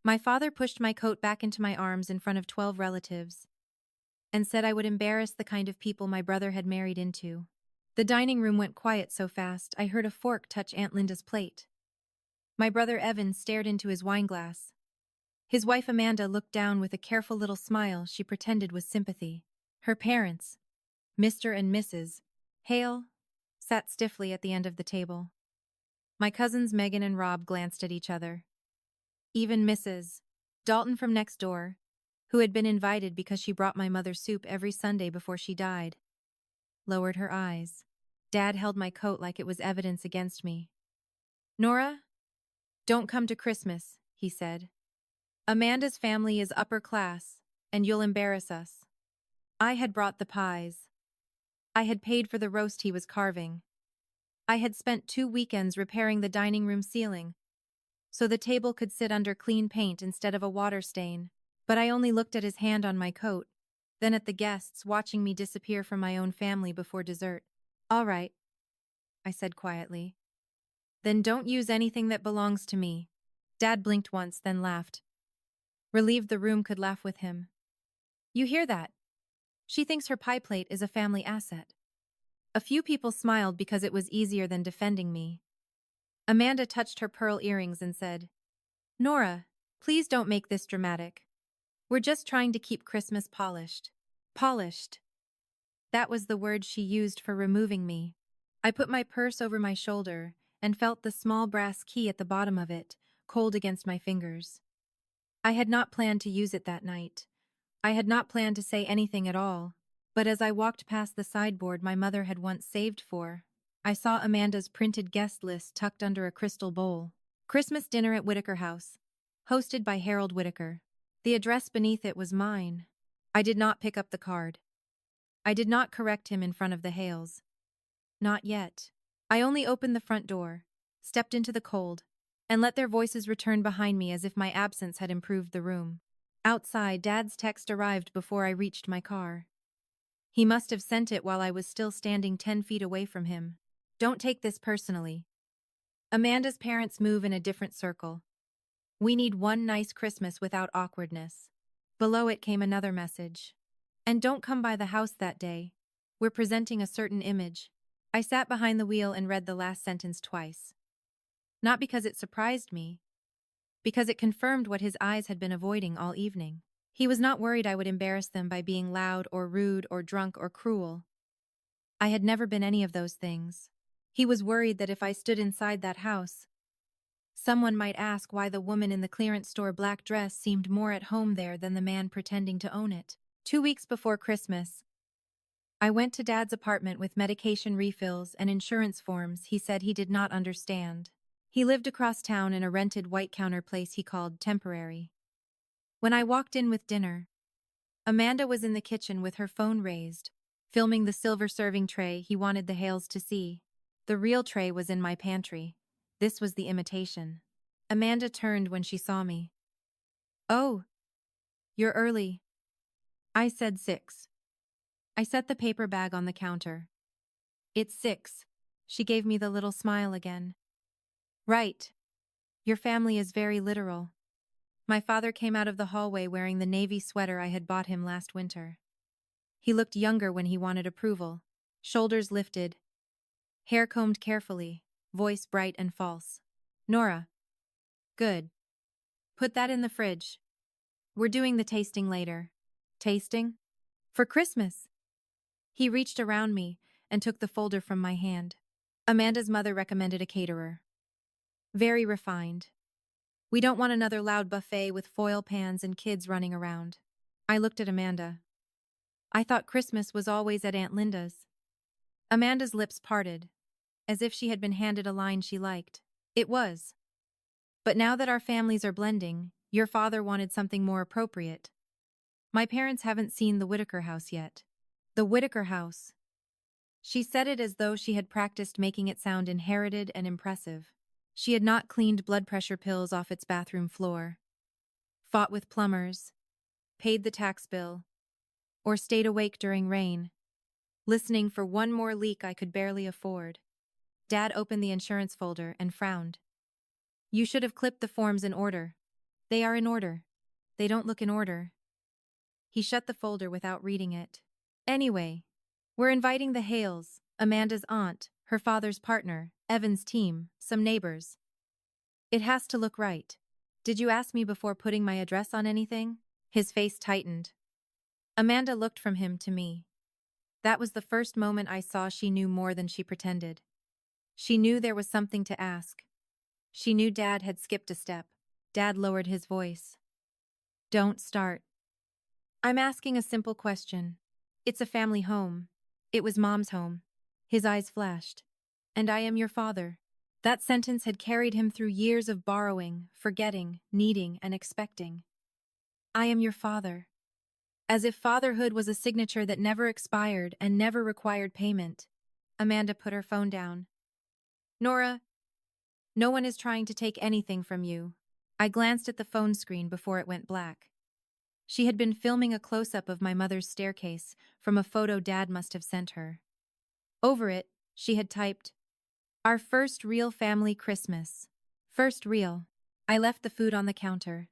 My father pushed my coat back into my arms in front of 12 relatives and said I would embarrass the kind of people my brother had married into. The dining room went quiet so fast I heard a fork touch Aunt Linda's plate. My brother Evan stared into his wineglass. His wife Amanda looked down with a careful little smile she pretended was sympathy. Her parents, Mr. and Mrs. Hale, sat stiffly at the end of the table. My cousins Megan and Rob glanced at each other. Even Mrs. Dalton from next door, who had been invited because she brought my mother soup every Sunday before she died, lowered her eyes. Dad held my coat like it was evidence against me. "Nora, don't come to Christmas," he said. "Amanda's family is upper class, and you'll embarrass us." I had brought the pies. I had paid for the roast he was carving. I had spent 2 weekends repairing the dining room ceiling, so the table could sit under clean paint instead of a water stain. But I only looked at his hand on my coat, then at the guests watching me disappear from my own family before dessert. "All right," I said quietly. "Then don't use anything that belongs to me." Dad blinked once, then laughed. Relieved the room could laugh with him. "You hear that? She thinks her pie plate is a family asset." A few people smiled because it was easier than defending me. Amanda touched her pearl earrings and said, "Nora, please don't make this dramatic. We're just trying to keep Christmas polished." Polished. That was the word she used for removing me. I put my purse over my shoulder and felt the small brass key at the bottom of it, cold against my fingers. I had not planned to use it that night. I had not planned to say anything at all. But as I walked past the sideboard my mother had once saved for, I saw Amanda's printed guest list tucked under a crystal bowl. Christmas dinner at Whitaker House, hosted by Harold Whitaker. The address beneath it was mine. I did not pick up the card. I did not correct him in front of the Hales. Not yet. I only opened the front door, stepped into the cold, and let their voices return behind me as if my absence had improved the room. Outside, Dad's text arrived before I reached my car. He must have sent it while I was still standing 10 feet away from him. "Don't take this personally. Amanda's parents move in a different circle. We need one nice Christmas without awkwardness." Below it came another message. "And don't come by the house that day. We're presenting a certain image." I sat behind the wheel and read the last sentence twice. Not because it surprised me, because it confirmed what his eyes had been avoiding all evening. He was not worried I would embarrass them by being loud or rude or drunk or cruel. I had never been any of those things. He was worried that if I stood inside that house, someone might ask why the woman in the clearance store black dress seemed more at home there than the man pretending to own it. 2 weeks before Christmas, I went to Dad's apartment with medication refills and insurance forms he said he did not understand. He lived across town in a rented white counter place he called temporary. When I walked in with dinner, Amanda was in the kitchen with her phone raised, filming the silver serving tray he wanted the Hales to see. The real tray was in my pantry. This was the imitation. Amanda turned when she saw me. "Oh, you're early." I said 6. I set the paper bag on the counter. "It's 6. She gave me the little smile again. "Right. Your family is very literal." My father came out of the hallway wearing the navy sweater I had bought him last winter. He looked younger when he wanted approval. Shoulders lifted, hair combed carefully, voice bright and false. "Nora." "Good. Put that in the fridge. We're doing the tasting later." "Tasting? For Christmas?" He reached around me and took the folder from my hand. "Amanda's mother recommended a caterer. Very refined. We don't want another loud buffet with foil pans and kids running around." I looked at Amanda. "I thought Christmas was always at Aunt Linda's." Amanda's lips parted, as if she had been handed a line she liked. "It was. But now that our families are blending, your father wanted something more appropriate. My parents haven't seen the Whitaker house yet." "The Whitaker house." She said it as though she had practiced making it sound inherited and impressive. She had not cleaned blood pressure pills off its bathroom floor, fought with plumbers, paid the tax bill, or stayed awake during rain, listening for one more leak I could barely afford. Dad opened the insurance folder and frowned. "You should have clipped the forms in order. They are in order. They don't look in order. He shut the folder without reading it. Anyway, we're inviting the Hales, Amanda's aunt, her father's partner, Evan's team, some neighbors. It has to look right. Did you ask me before putting my address on anything? His face tightened. Amanda looked from him to me. That was the first moment I saw she knew more than she pretended. She knew there was something to ask. She knew Dad had skipped a step. Dad lowered his voice. Don't start. I'm asking a simple question. It's a family home. It was Mom's home. His eyes flashed. And I am your father. That sentence had carried him through years of borrowing, forgetting, needing, and expecting. I am your father. As if fatherhood was a signature that never expired and never required payment. Amanda put her phone down. Nora, no one is trying to take anything from you. I glanced at the phone screen before it went black. She had been filming a close-up of my mother's staircase from a photo Dad must have sent her. Over it, she had typed, "Our first real family Christmas. First real." I left the food on the counter,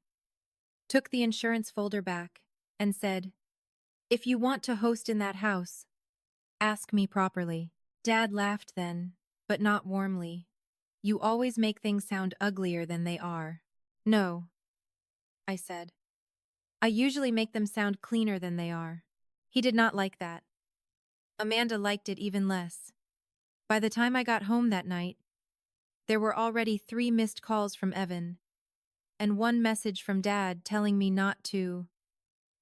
took the insurance folder back, and said, "If you want to host in that house, ask me properly." Dad laughed then, but not warmly. You always make things sound uglier than they are. No, I said. I usually make them sound cleaner than they are. He did not like that. Amanda liked it even less. By the time I got home that night, there were already 3 missed calls from Evan, and 1 message from Dad telling me not to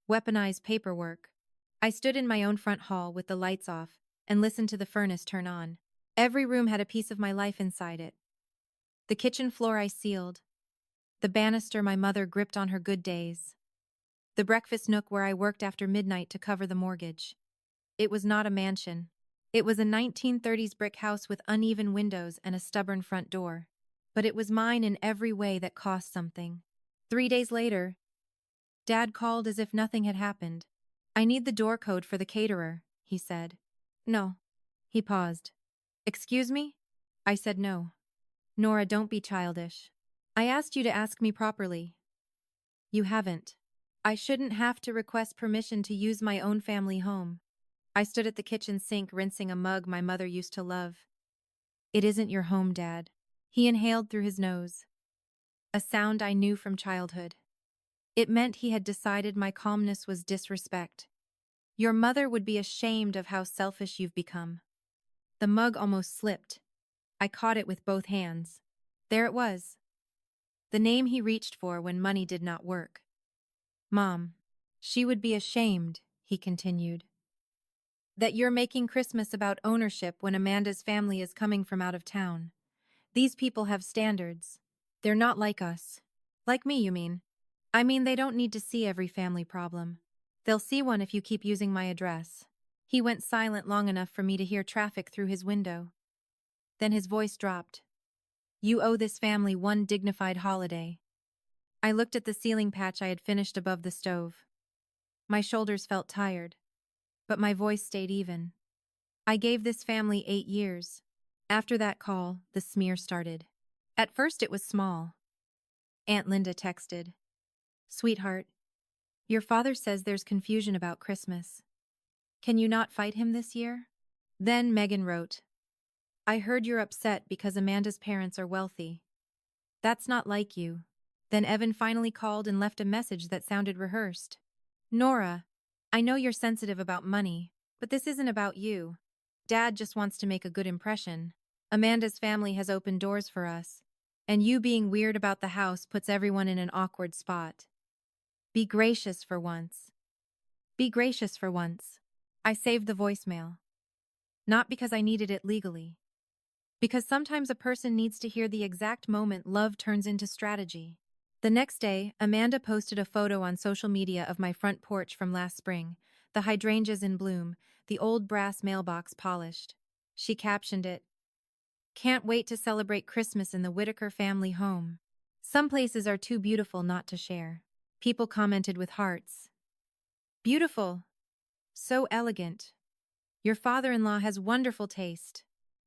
weaponize paperwork. I stood in my own front hall with the lights off and listened to the furnace turn on. Every room had a piece of my life inside it. The kitchen floor I sealed, the banister my mother gripped on her good days, the breakfast nook where I worked after midnight to cover the mortgage. It was not a mansion. It was a 1930s brick house with uneven windows and a stubborn front door. But it was mine in every way that cost something. 3 days later, Dad called as if nothing had happened. I need the door code for the caterer, he said. No. He paused. Excuse me? I said no. Nora, don't be childish. I asked you to ask me properly. You haven't. I shouldn't have to request permission to use my own family home. I stood at the kitchen sink rinsing a mug my mother used to love. It isn't your home, Dad. He inhaled through his nose. A sound I knew from childhood. It meant he had decided my calmness was disrespect. Your mother would be ashamed of how selfish you've become. The mug almost slipped. I caught it with both hands. There it was. The name he reached for when money did not work. Mom. She would be ashamed, he continued. That you're making Christmas about ownership when Amanda's family is coming from out of town. These people have standards. They're not like us. Like me, you mean? I mean, they don't need to see every family problem. They'll see one if you keep using my address. He went silent long enough for me to hear traffic through his window. Then his voice dropped. You owe this family one dignified holiday. I looked at the ceiling patch I had finished above the stove. My shoulders felt tired, but my voice stayed even. I gave this family 8 years. After that call, the smear started. At first it was small. Aunt Linda texted. Sweetheart, your father says there's confusion about Christmas. Can you not fight him this year? Then Megan wrote, I heard you're upset because Amanda's parents are wealthy. That's not like you. Then Evan finally called and left a message that sounded rehearsed. Nora, I know you're sensitive about money, but this isn't about you. Dad just wants to make a good impression. Amanda's family has opened doors for us, and you being weird about the house puts everyone in an awkward spot. Be gracious for once. Be gracious for once. I saved the voicemail. Not because I needed it legally. Because sometimes a person needs to hear the exact moment love turns into strategy. The next day, Amanda posted a photo on social media of my front porch from last spring, the hydrangeas in bloom, the old brass mailbox polished. She captioned it, Can't wait to celebrate Christmas in the Whitaker family home. Some places are too beautiful not to share. People commented with hearts. Beautiful. So elegant. Your father-in-law has wonderful taste.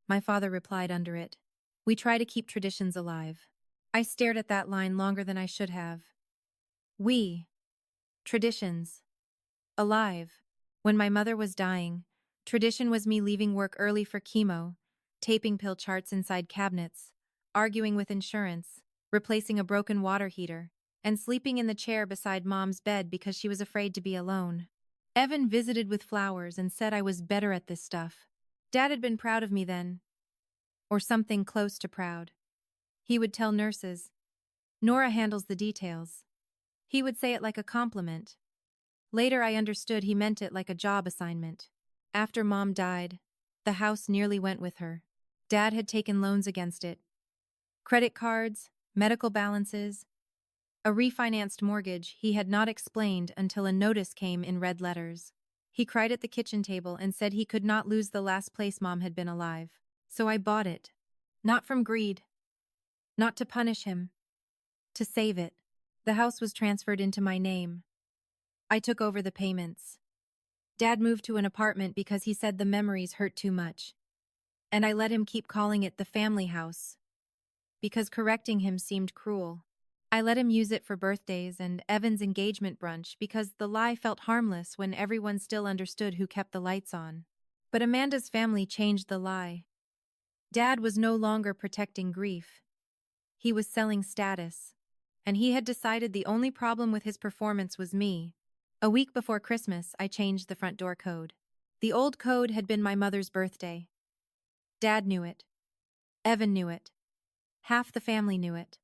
My father replied under it. We try to keep traditions alive. I stared at that line longer than I should have. We. Traditions. Alive. When my mother was dying, tradition was me leaving work early for chemo, taping pill charts inside cabinets, arguing with insurance, replacing a broken water heater, and sleeping in the chair beside Mom's bed because she was afraid to be alone. Evan visited with flowers and said I was better at this stuff. Dad had been proud of me then, or something close to proud. He would tell nurses, "Nora handles the details." He would say it like a compliment. Later I understood he meant it like a job assignment. After Mom died, the house nearly went with her. Dad had taken loans against it. Credit cards, medical balances, a refinanced mortgage he had not explained until a notice came in red letters. He cried at the kitchen table and said he could not lose the last place Mom had been alive. So I bought it. Not from greed. Not to punish him. To save it. The house was transferred into my name. I took over the payments. Dad moved to an apartment because he said the memories hurt too much. And I let him keep calling it the family house, because correcting him seemed cruel. I let him use it for birthdays and Evan's engagement brunch because the lie felt harmless when everyone still understood who kept the lights on. But Amanda's family changed the lie. Dad was no longer protecting grief. He was selling status. And he had decided the only problem with his performance was me. A week before Christmas, I changed the front door code. The old code had been my mother's birthday. Dad knew it. Evan knew it. Half the family knew it.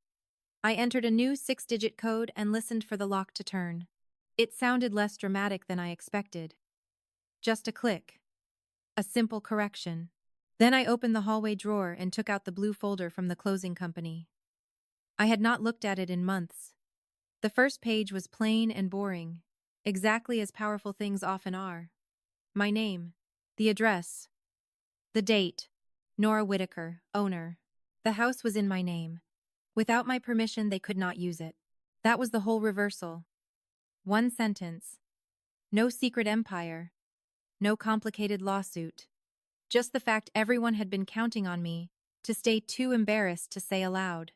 I entered a new 6-digit code and listened for the lock to turn. It sounded less dramatic than I expected. Just a click. A simple correction. Then I opened the hallway drawer and took out the blue folder from the closing company. I had not looked at it in months. The first page was plain and boring, exactly as powerful things often are. My name, the address, the date, Nora Whitaker, owner. The house was in my name. Without my permission, they could not use it. That was the whole reversal. One sentence. No secret empire. No complicated lawsuit. Just the fact everyone had been counting on me to stay too embarrassed to say aloud.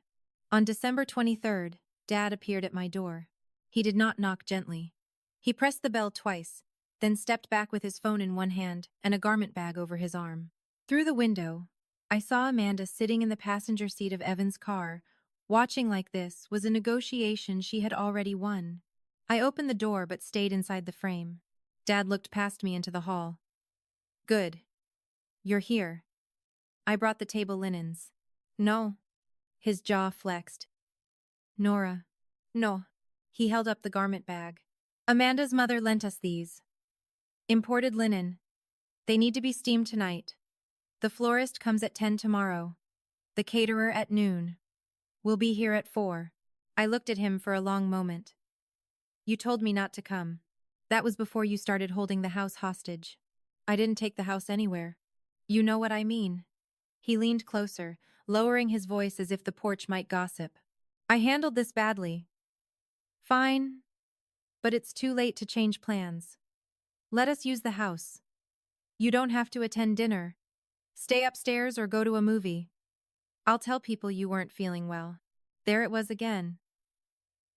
On December 23rd, Dad appeared at my door. He did not knock gently. He pressed the bell twice, then stepped back with his phone in one hand and a garment bag over his arm. Through the window, I saw Amanda sitting in the passenger seat of Evan's car. Watching like this was a negotiation she had already won. I opened the door but stayed inside the frame. Dad looked past me into the hall. "Good. You're here." I brought the table linens. "No." His jaw flexed. "Nora." "No." He held up the garment bag. "Amanda's mother lent us these. Imported linen. They need to be steamed tonight. The florist comes at 10 tomorrow. The caterer at noon. We'll be here at 4. I looked at him for a long moment. "You told me not to come. That was before you started holding the house hostage." "I didn't take the house anywhere." "You know what I mean." He leaned closer, lowering his voice as if the porch might gossip. "I handled this badly." "Fine. But it's too late to change plans. Let us use the house. You don't have to attend dinner. Stay upstairs or go to a movie. I'll tell people you weren't feeling well." There it was again.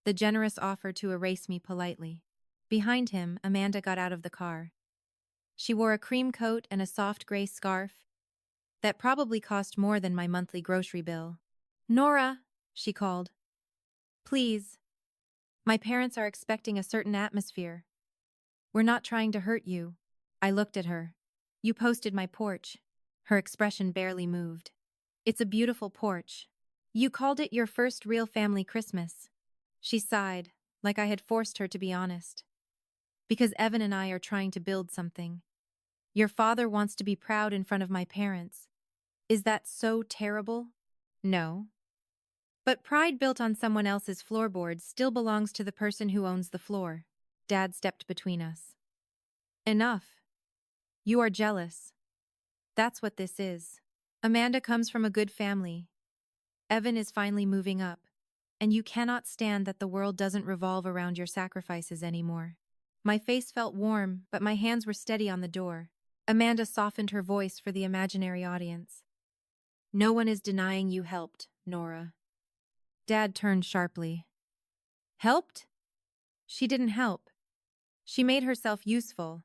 The generous offer to erase me politely. Behind him, Amanda got out of the car. She wore a cream coat and a soft gray scarf that probably cost more than my monthly grocery bill. "Nora," she called. "Please. My parents are expecting a certain atmosphere. We're not trying to hurt you." I looked at her. "You posted my porch." Her expression barely moved. "It's a beautiful porch. You called it your first real family Christmas." She sighed, like I had forced her to be honest. "Because Evan and I are trying to build something. Your father wants to be proud in front of my parents. Is that so terrible?" "No. But pride built on someone else's floorboards still belongs to the person who owns the floor." Dad stepped between us. "Enough. You are jealous. That's what this is. Amanda comes from a good family. Evan is finally moving up. And you cannot stand that the world doesn't revolve around your sacrifices anymore." My face felt warm, but my hands were steady on the door. Amanda softened her voice for the imaginary audience. "No one is denying you helped, Nora." Dad turned sharply. "Helped? She didn't help. She made herself useful.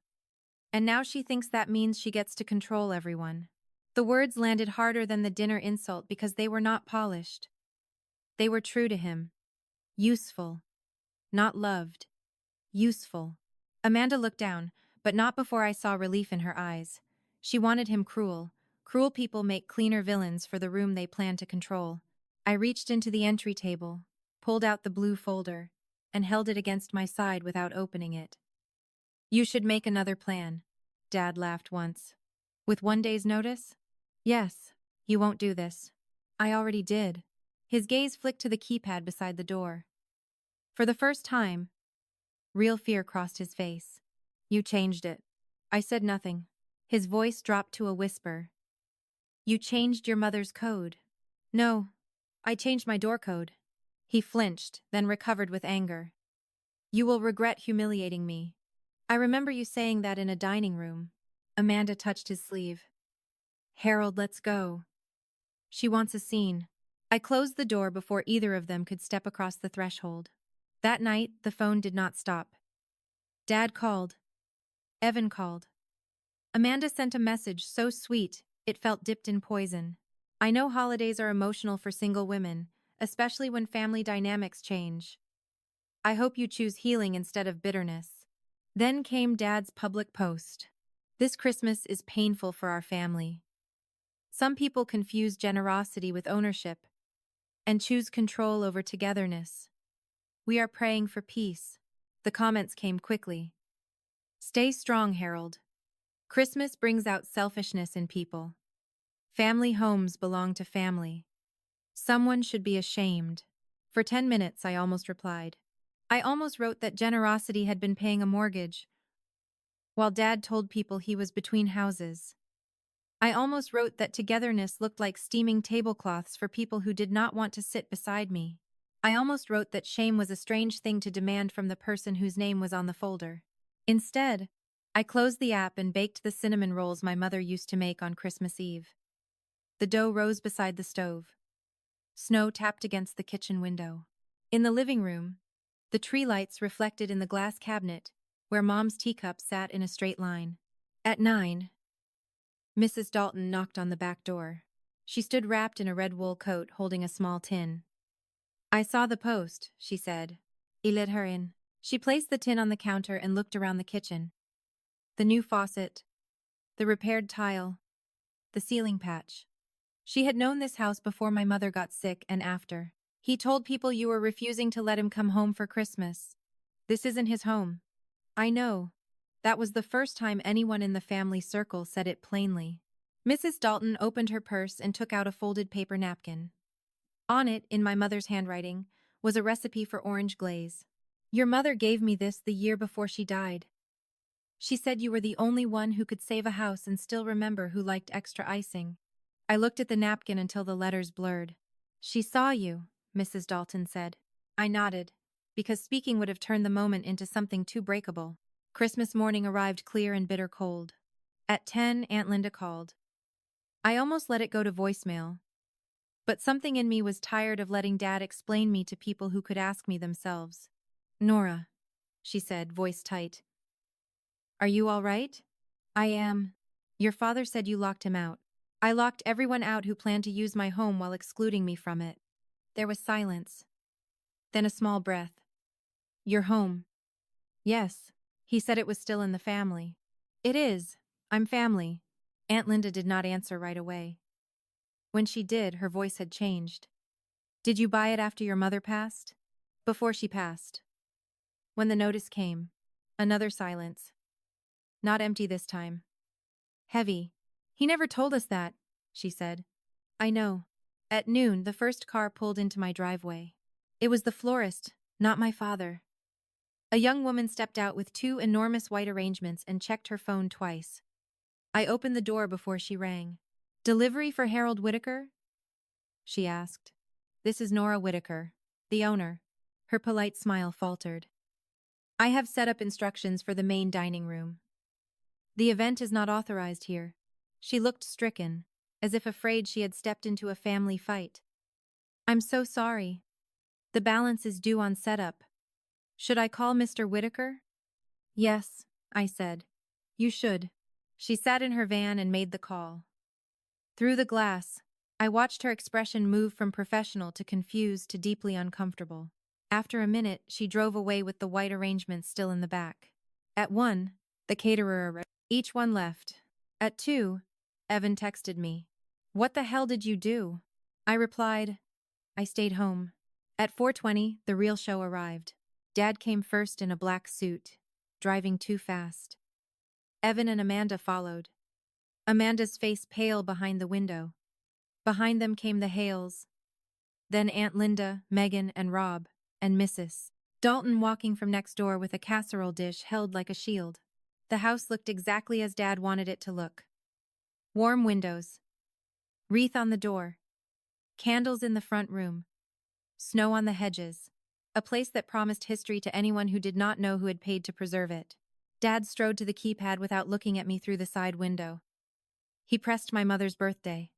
And now she thinks that means she gets to control everyone. The words landed harder than the dinner insult because they were not polished. They were true to him. Useful. Not loved. Useful. Amanda looked down, but not before I saw relief in her eyes. She wanted him cruel. Cruel people make cleaner villains for the room they plan to control. I reached into the entry table, pulled out the blue folder, and held it against my side without opening it. You should make another plan, Dad laughed once. With 1 day's notice? Yes, you won't do this. I already did. His gaze flicked to the keypad beside the door. For the first time, real fear crossed his face. You changed it. I said nothing. His voice dropped to a whisper. You changed your mother's code. No, I changed my door code. He flinched, then recovered with anger. You will regret humiliating me. I remember you saying that in a dining room. Amanda touched his sleeve. Harold, let's go. She wants a scene. I closed the door before either of them could step across the threshold. That night, the phone did not stop. Dad called. Evan called. Amanda sent a message so sweet, it felt dipped in poison. I know holidays are emotional for single women, especially when family dynamics change. I hope you choose healing instead of bitterness. Then came Dad's public post. This Christmas is painful for our family. Some people confuse generosity with ownership and choose control over togetherness. We are praying for peace. The comments came quickly. Stay strong, Harold. Christmas brings out selfishness in people. Family homes belong to family. Someone should be ashamed. For 10 minutes, I almost replied. I almost wrote that generosity had been paying a mortgage, while Dad told people he was between houses. I almost wrote that togetherness looked like steaming tablecloths for people who did not want to sit beside me. I almost wrote that shame was a strange thing to demand from the person whose name was on the folder. Instead, I closed the app and baked the cinnamon rolls my mother used to make on Christmas Eve. The dough rose beside the stove. Snow tapped against the kitchen window. In the living room, the tree lights reflected in the glass cabinet, where Mom's teacup sat in a straight line. At 9, Mrs. Dalton knocked on the back door. She stood wrapped in a red wool coat, holding a small tin. I saw the post, she said. He let her in. She placed the tin on the counter and looked around the kitchen. The new faucet, the repaired tile, the ceiling patch. She had known this house before my mother got sick and after. He told people you were refusing to let him come home for Christmas. This isn't his home. I know. That was the first time anyone in the family circle said it plainly. Mrs. Dalton opened her purse and took out a folded paper napkin. On it, in my mother's handwriting, was a recipe for orange glaze. Your mother gave me this the year before she died. She said you were the only one who could save a house and still remember who liked extra icing. I looked at the napkin until the letters blurred. She saw you, Mrs. Dalton said. I nodded, because speaking would have turned the moment into something too breakable. Christmas morning arrived clear and bitter cold. At 10, Aunt Linda called. I almost let it go to voicemail. But something in me was tired of letting Dad explain me to people who could ask me themselves. Nora, she said, voice tight. Are you all right? I am. Your father said you locked him out. I locked everyone out who planned to use my home while excluding me from it. There was silence. Then a small breath. You're home. Yes. He said it was still in the family. It is. I'm family. Aunt Linda did not answer right away. When she did, her voice had changed. Did you buy it after your mother passed? Before she passed. When the notice came, another silence. Not empty this time. Heavy. He never told us that, she said. I know. At noon, the first car pulled into my driveway. It was the florist, not my father. A young woman stepped out with 2 enormous white arrangements and checked her phone twice. I opened the door before she rang. Delivery for Harold Whitaker? She asked. This is Nora Whitaker, the owner. Her polite smile faltered. I have set up instructions for the main dining room. The event is not authorized here. She looked stricken, as if afraid she had stepped into a family fight. I'm so sorry. The balance is due on setup. Should I call Mr. Whitaker? Yes, I said. You should. She sat in her van and made the call. Through the glass, I watched her expression move from professional to confused to deeply uncomfortable. After a minute, she drove away with the white arrangements still in the back. At 1, the caterer arrived. Each one left. At 2, Evan texted me. What the hell did you do? I replied, I stayed home. At 4:20, the real show arrived. Dad came first in a black suit, driving too fast. Evan and Amanda followed. Amanda's face pale behind the window. Behind them came the Hales. Then Aunt Linda, Megan, and Rob, and Mrs. Dalton walking from next door with a casserole dish held like a shield. The house looked exactly as Dad wanted it to look. Warm windows. Wreath on the door. Candles in the front room. Snow on the hedges. A place that promised history to anyone who did not know who had paid to preserve it. Dad strode to the keypad without looking at me through the side window. He pressed my mother's birthday.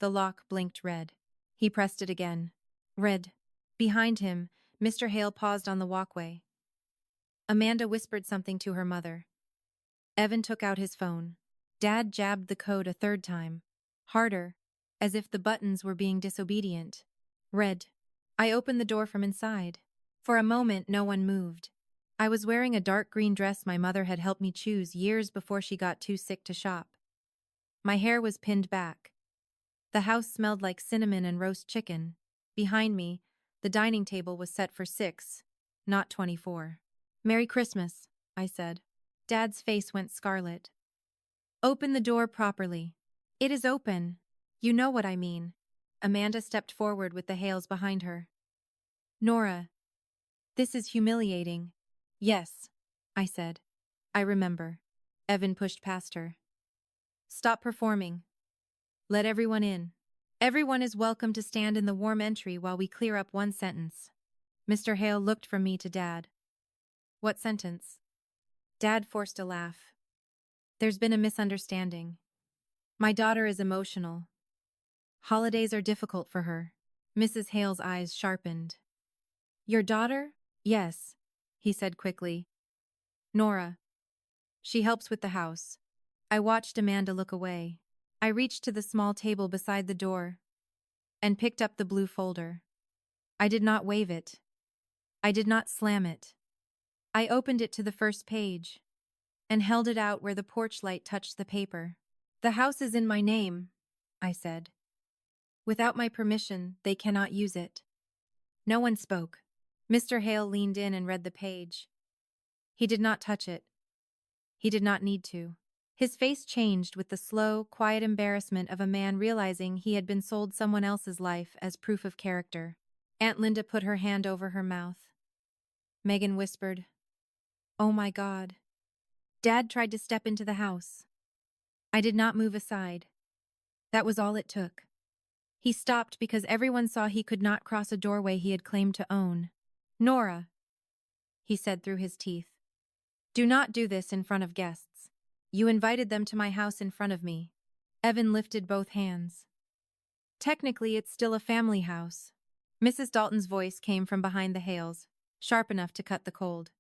The lock blinked red. He pressed it again. Red. Behind him, Mr. Hale paused on the walkway. Amanda whispered something to her mother. Evan took out his phone. Dad jabbed the code a third time. Harder, as if the buttons were being disobedient. Red. I opened the door from inside. For a moment, no one moved. I was wearing a dark green dress my mother had helped me choose years before she got too sick to shop. My hair was pinned back. The house smelled like cinnamon and roast chicken. Behind me, the dining table was set for 6, not 24. Merry Christmas, I said. Dad's face went scarlet. Open the door properly. It is open. You know what I mean. Amanda stepped forward with the Hales behind her. Nora. This is humiliating. Yes, I said. I remember. Evan pushed past her. Stop performing. Let everyone in. Everyone is welcome to stand in the warm entry while we clear up one sentence. Mr. Hale looked from me to Dad. What sentence? Dad forced a laugh. There's been a misunderstanding. My daughter is emotional. Holidays are difficult for her. Mrs. Hale's eyes sharpened. Your daughter? Yes, he said quickly. Nora. She helps with the house. I watched Amanda look away. I reached to the small table beside the door and picked up the blue folder. I did not wave it. I did not slam it. I opened it to the first page and held it out where the porch light touched the paper. The house is in my name, I said. Without my permission, they cannot use it. No one spoke. Mr. Hale leaned in and read the page. He did not touch it. He did not need to. His face changed with the slow, quiet embarrassment of a man realizing he had been sold someone else's life as proof of character. Aunt Linda put her hand over her mouth. Megan whispered, Oh my God. Dad tried to step into the house. I did not move aside. That was all it took. He stopped because everyone saw he could not cross a doorway he had claimed to own. Nora, he said through his teeth. Do not do this in front of guests. You invited them to my house in front of me. Evan lifted both hands. Technically, it's still a family house. Mrs. Dalton's voice came from behind the Hales, sharp enough to cut the cold.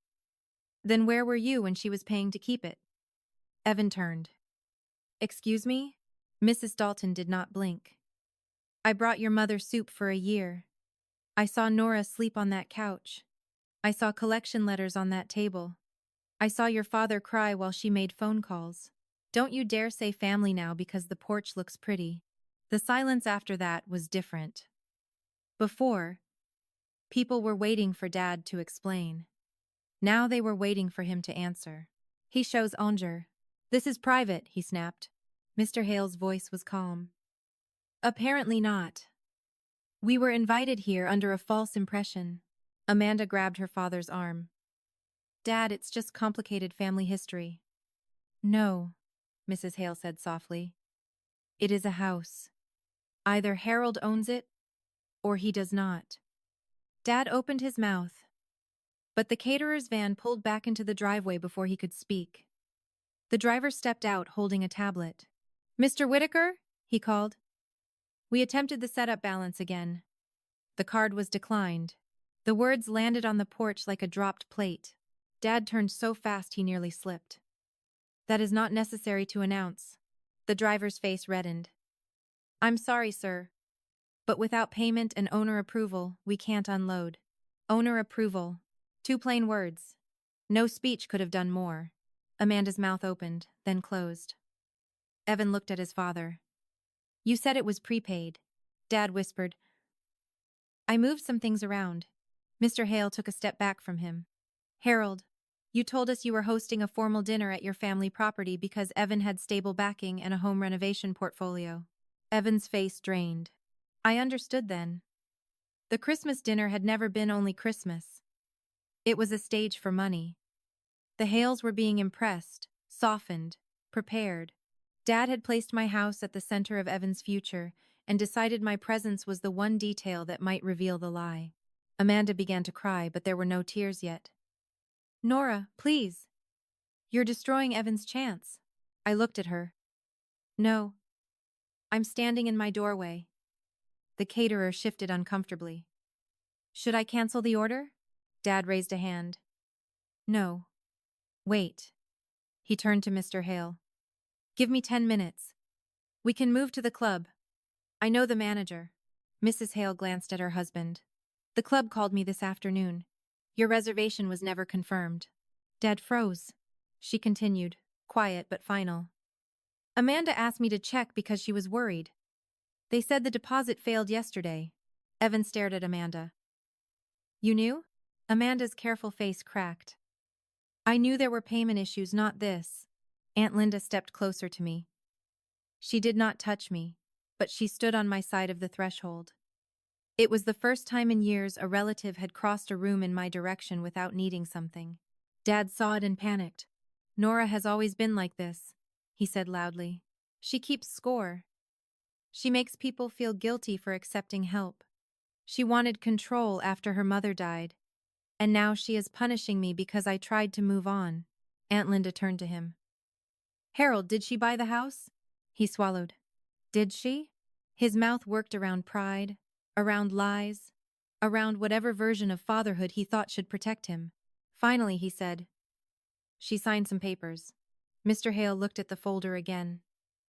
Then where were you when she was paying to keep it? Evan turned. Excuse me? Mrs. Dalton did not blink. I brought your mother soup for a year. I saw Nora sleep on that couch. I saw collection letters on that table. I saw your father cry while she made phone calls. Don't you dare say family now because the porch looks pretty. The silence after that was different. Before, people were waiting for Dad to explain. Now they were waiting for him to answer. He shows anger. This is private, he snapped. Mr. Hale's voice was calm. Apparently not. We were invited here under a false impression. Amanda grabbed her father's arm. Dad, it's just complicated family history. No, Mrs. Hale said softly. It is a house. Either Harold owns it, or he does not. Dad opened his mouth, but the caterer's van pulled back into the driveway before he could speak. The driver stepped out holding a tablet. Mr. Whitaker? He called. We attempted the setup balance again. The card was declined. The words landed on the porch like a dropped plate. Dad turned so fast he nearly slipped. That is not necessary to announce. The driver's face reddened. I'm sorry, sir. But without payment and owner approval, we can't unload. Owner approval. 2 plain words. No speech could have done more. Amanda's mouth opened, then closed. Evan looked at his father. You said it was prepaid. Dad whispered. I moved some things around. Mr. Hale took a step back from him. Harold, you told us you were hosting a formal dinner at your family property because Evan had stable backing and a home renovation portfolio. Evan's face drained. I understood then. The Christmas dinner had never been only Christmas. It was a stage for money. The Hales were being impressed, softened, prepared. Dad had placed my house at the center of Evan's future and decided my presence was the one detail that might reveal the lie. Amanda began to cry, but there were no tears yet. Nora, please. You're destroying Evan's chance. I looked at her. No. I'm standing in my doorway. The caterer shifted uncomfortably. Should I cancel the order? Dad raised a hand. No. Wait. He turned to Mr. Hale. Give me 10 minutes. We can move to the club. I know the manager. Mrs. Hale glanced at her husband. The club called me this afternoon. Your reservation was never confirmed. Dad froze. She continued, quiet but final. Amanda asked me to check because she was worried. They said the deposit failed yesterday. Evan stared at Amanda. You knew? Amanda's careful face cracked. I knew there were payment issues, not this. Aunt Linda stepped closer to me. She did not touch me, but she stood on my side of the threshold. It was the first time in years a relative had crossed a room in my direction without needing something. Dad saw it and panicked. Nora has always been like this, he said loudly. She keeps score. She makes people feel guilty for accepting help. She wanted control after her mother died, and now she is punishing me because I tried to move on. Aunt Linda turned to him. Harold, did she buy the house? He swallowed. Did she? His mouth worked around pride, around lies, around whatever version of fatherhood he thought should protect him. Finally, he said, she signed some papers. Mr. Hale looked at the folder again.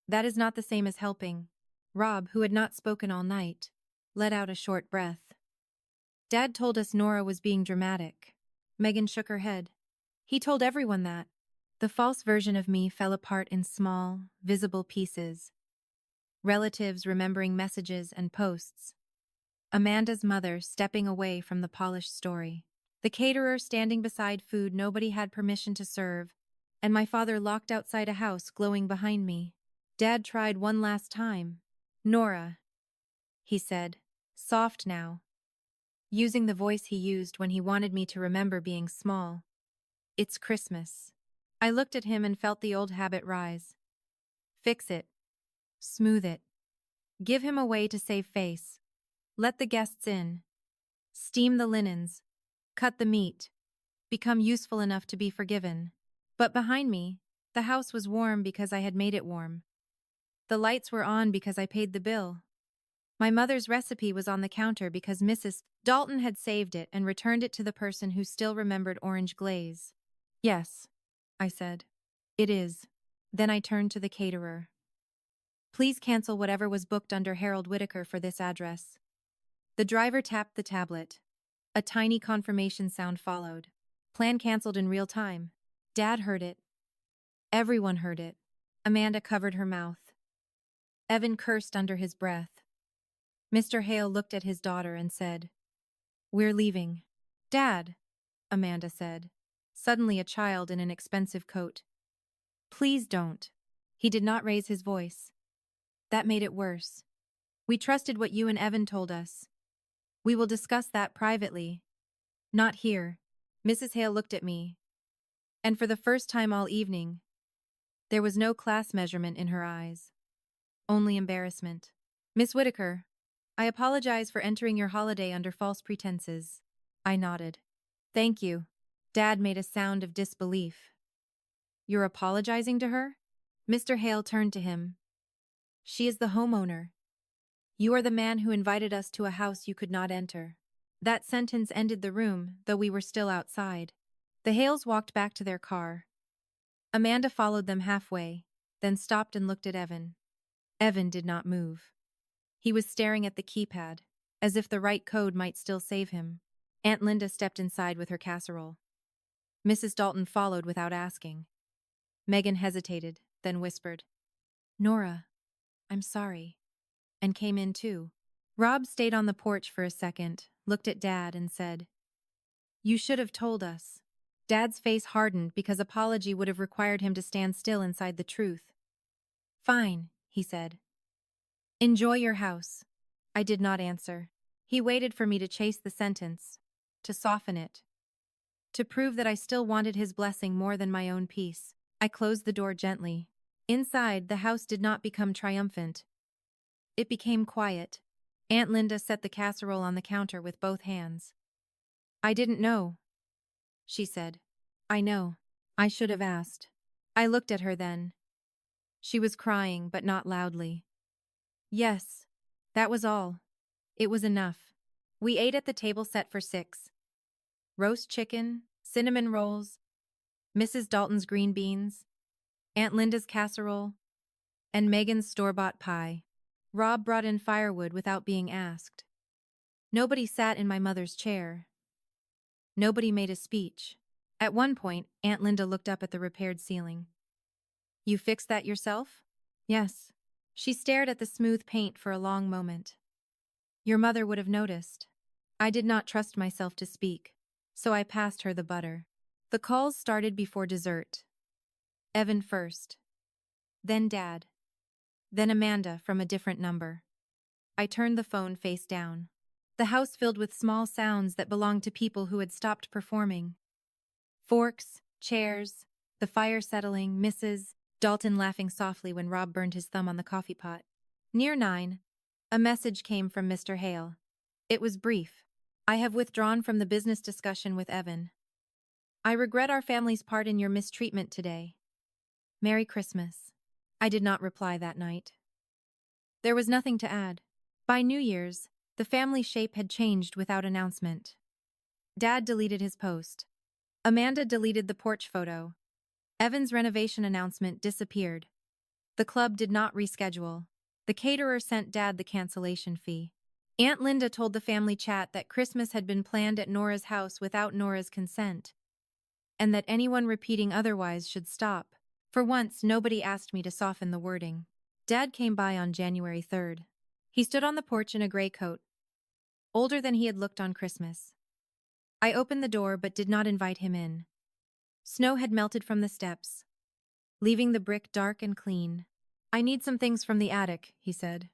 That is not the same as helping. Rob, who had not spoken all night, let out a short breath. Dad told us Nora was being dramatic. Megan shook her head. He told everyone that. The false version of me fell apart in small, visible pieces. Relatives remembering messages and posts. Amanda's mother stepping away from the polished story. The caterer standing beside food nobody had permission to serve, and my father locked outside a house glowing behind me. Dad tried one last time. Nora, he said, soft now, using the voice he used when he wanted me to remember being small. It's Christmas. I looked at him and felt the old habit rise. Fix it. Smooth it. Give him a way to save face. Let the guests in. Steam the linens. Cut the meat. Become useful enough to be forgiven. But behind me, the house was warm because I had made it warm. The lights were on because I paid the bill. My mother's recipe was on the counter because Mrs. Dalton had saved it and returned it to the person who still remembered orange glaze. Yes, I said. It is. Then I turned to the caterer. Please cancel whatever was booked under Harold Whitaker for this address. The driver tapped the tablet. A tiny confirmation sound followed. Plan canceled in real time. Dad heard it. Everyone heard it. Amanda covered her mouth. Evan cursed under his breath. Mr. Hale looked at his daughter and said, We're leaving. Dad, Amanda said, suddenly a child in an expensive coat. Please don't. He did not raise his voice. That made it worse. We trusted what you and Evan told us. We will discuss that privately. Not here. Mrs. Hale looked at me. And for the first time all evening, there was no class measurement in her eyes. Only embarrassment. Miss Whitaker, I apologize for entering your holiday under false pretenses. I nodded. Thank you. Dad made a sound of disbelief. You're apologizing to her? Mr. Hale turned to him. She is the homeowner. You are the man who invited us to a house you could not enter. That sentence ended the room, though we were still outside. The Hales walked back to their car. Amanda followed them halfway, then stopped and looked at Evan. Evan did not move. He was staring at the keypad, as if the right code might still save him. Aunt Linda stepped inside with her casserole. Mrs. Dalton followed without asking. Megan hesitated, then whispered, "Nora, I'm sorry," and came in too. Rob stayed on the porch for a second, looked at Dad, and said, "You should have told us." Dad's face hardened because apology would have required him to stand still inside the truth. "Fine," he said. "Enjoy your house." I did not answer. He waited for me to chase the sentence, to soften it, to prove that I still wanted his blessing more than my own peace. I closed the door gently. Inside, the house did not become triumphant. It became quiet. Aunt Linda set the casserole on the counter with both hands. "I didn't know," she said. "I know. I should have asked." I looked at her then. She was crying, but not loudly. Yes, that was all. It was enough. We ate at the table set for 6. Roast chicken, cinnamon rolls, Mrs. Dalton's green beans, Aunt Linda's casserole, and Megan's store-bought pie. Rob brought in firewood without being asked. Nobody sat in my mother's chair. Nobody made a speech. At one point, Aunt Linda looked up at the repaired ceiling. "You fixed that yourself?" "Yes." She stared at the smooth paint for a long moment. "Your mother would have noticed." I did not trust myself to speak, so I passed her the butter. The calls started before dessert. Evan first. Then Dad. Then Amanda from a different number. I turned the phone face down. The house filled with small sounds that belonged to people who had stopped performing. Forks, chairs, the fire settling, Mrs. Dalton laughing softly when Rob burned his thumb on the coffee pot. Near 9, a message came from Mr. Hale. It was brief. "I have withdrawn from the business discussion with Evan. I regret our family's part in your mistreatment today. Merry Christmas." I did not reply that night. There was nothing to add. By New Year's, the family shape had changed without announcement. Dad deleted his post. Amanda deleted the porch photo. Evan's renovation announcement disappeared. The club did not reschedule. The caterer sent Dad the cancellation fee. Aunt Linda told the family chat that Christmas had been planned at Nora's house without Nora's consent, and that anyone repeating otherwise should stop. For once, nobody asked me to soften the wording. Dad came by on January 3rd. He stood on the porch in a gray coat, older than he had looked on Christmas. I opened the door but did not invite him in. Snow had melted from the steps, leaving the brick dark and clean. "I need some things from the attic," he said.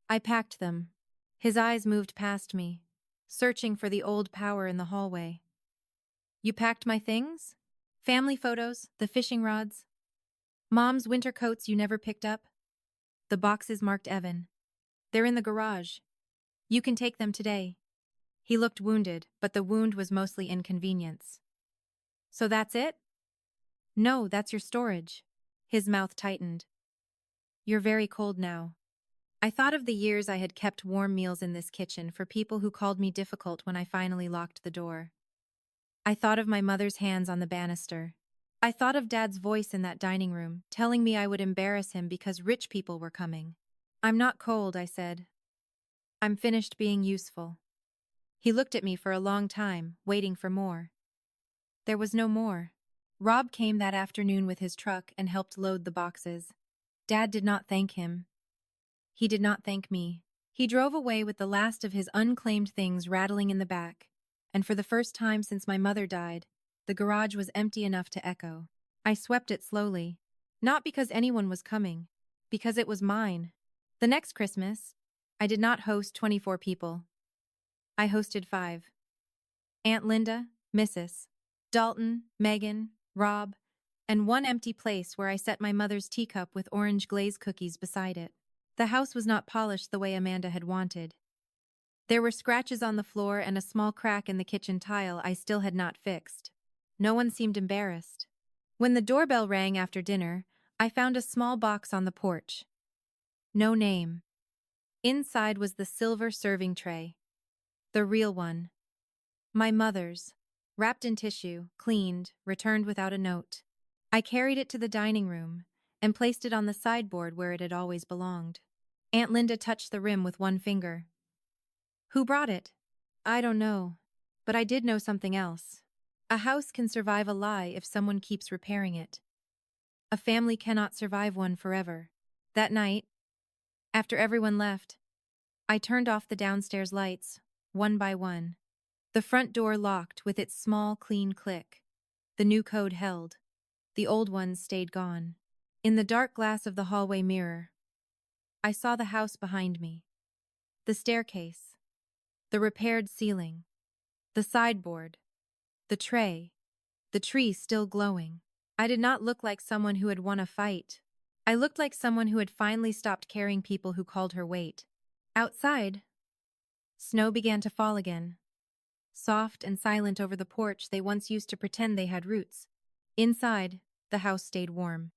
I packed them. His eyes moved past me, searching for the old power in the hallway. "You packed my things? Family photos, the fishing rods, Mom's winter coats you never picked up?" The boxes marked Evan. "They're in the garage. You can take them today." He looked wounded, but the wound was mostly inconvenience. "So that's it?" "No, that's your storage." His mouth tightened. "You're very cold now." I thought of the years I had kept warm meals in this kitchen for people who called me difficult when I finally locked the door. I thought of my mother's hands on the banister. I thought of Dad's voice in that dining room, telling me I would embarrass him because rich people were coming. "I'm not cold," I said. "I'm finished being useful." He looked at me for a long time, waiting for more. There was no more. Rob came that afternoon with his truck and helped load the boxes. Dad did not thank him. He did not thank me. He drove away with the last of his unclaimed things rattling in the back, and for the first time since my mother died, the garage was empty enough to echo. I swept it slowly, not because anyone was coming, because it was mine. The next Christmas, I did not host 24 people. I hosted 5. Aunt Linda, Mrs. Dalton, Megan, Rob, and one empty place where I set my mother's teacup with orange glaze cookies beside it. The house was not polished the way Amanda had wanted. There were scratches on the floor and a small crack in the kitchen tile I still had not fixed. No one seemed embarrassed. When the doorbell rang after dinner, I found a small box on the porch. No name. Inside was the silver serving tray. The real one. My mother's. Wrapped in tissue, cleaned, returned without a note. I carried it to the dining room and placed it on the sideboard where it had always belonged. Aunt Linda touched the rim with one finger. Who brought it? I don't know. But I did know something else. A house can survive a lie if someone keeps repairing it. A family cannot survive one forever. That night, after everyone left, I turned off the downstairs lights, one by one. The front door locked with its small, clean click. The new code held. The old ones stayed gone. In the dark glass of the hallway mirror, I saw the house behind me. The staircase. The repaired ceiling. The sideboard. The tray. The tree still glowing. I did not look like someone who had won a fight. I looked like someone who had finally stopped carrying people who called her weight. Outside, snow began to fall again. Soft and silent over the porch they once used to pretend they had roots. Inside, the house stayed warm.